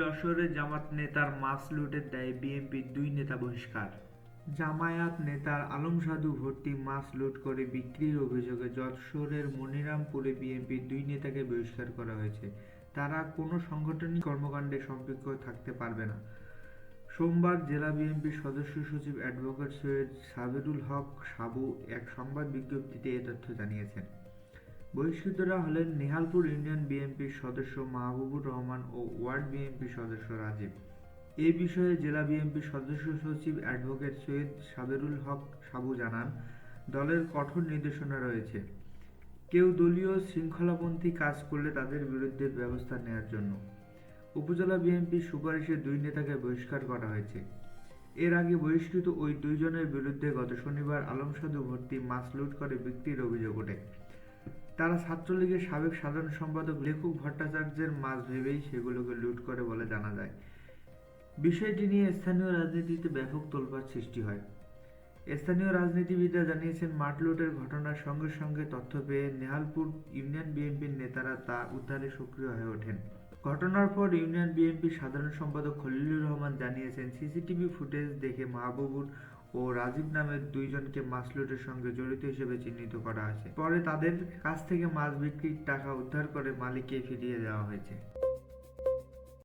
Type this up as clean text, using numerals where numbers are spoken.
যশোরে জামায়াত নেতার মাছ লুটের দায়ে বিএনপির দুই নেতা বহিষ্কার। জামায়াত নেতার আলম সাধু ভর্তি মাছ লুট করে বিক্রির অভিযোগে যশোরের মনিরামপুরে বিএনপির দুই নেতাকে বহিষ্কার করা হয়েছে। তারা কোনো সাংগঠনিক কর্মকাণ্ডে সম্পৃক্ত থাকতে পারবে না। সোমবার জেলা বিএনপির সদস্য সচিব অ্যাডভোকেট সৈয়দ সাবেরুল হক সাবু এক সংবাদ বিজ্ঞপ্তিতে এ তথ্য জানিয়েছেন। বহিষ্কৃতরা হলেন নেহালপুর ইউনিয়ন বিএনপির সদস্য মাহবুবুর রহমান ও ওয়ার্ড বিএনপির সদস্য রাজীব। এ বিষয়ে জেলা বিএনপির সদস্য সচিব অ্যাডভোকেট সৈয়দ সাবেরুল হক সাবু জানান, দলের কঠোর নির্দেশনা রয়েছে। কেউ দলীয় শৃঙ্খলাপন্থী কাজ করলে তাদের বিরুদ্ধে ব্যবস্থা নেওয়ার জন্য। উপজেলা বিএনপির সুপারিশে দুই নেতাকে বহিষ্কার করা হয়েছে। এর আগে বহিষ্কৃত ওই দুইজনের বিরুদ্ধে গত শনিবার আলম সাধু ভর্তি মাছ লুট করে বিক্রির অভিযোগ ওঠে। তারা ছাত্রলীগের সাবেক সাধারণ সম্পাদক লেখক ভট্টাচার্যের মাছ ভেবেই সেগুলোকে লুট করে বলে জানা যায়। বিষয়টি নিয়ে স্থানীয় রাজনীতিতে ব্যাপক তোলপাড় সৃষ্টি হয়। স্থানীয় রাজনীতিবিদরা জানিয়েছেন, মাঠ লুটের ঘটনার সঙ্গে সঙ্গে তথ্য পেয়ে নেহালপুর ইউনিয়ন বিএনপির নেতারা তা উদ্ধারে সক্রিয় হয়ে ওঠেন। ঘটনার পর ইউনিয়ন বিএনপির সাধারণ সম্পাদক খলিলুর রহমান জানিয়েছেন, সিসিটিভি ফুটেজ দেখে মাহবুবুর ও রাজীব নামের দুইজনকে মাছ লুটের সঙ্গে জড়িত হিসেবে চিহ্নিত করা হয়েছে। পরে তাদের কাছ থেকে মাছ বিক্রির টাকা উদ্ধার করে মালিককে ফিরিয়ে দেওয়া হয়েছে।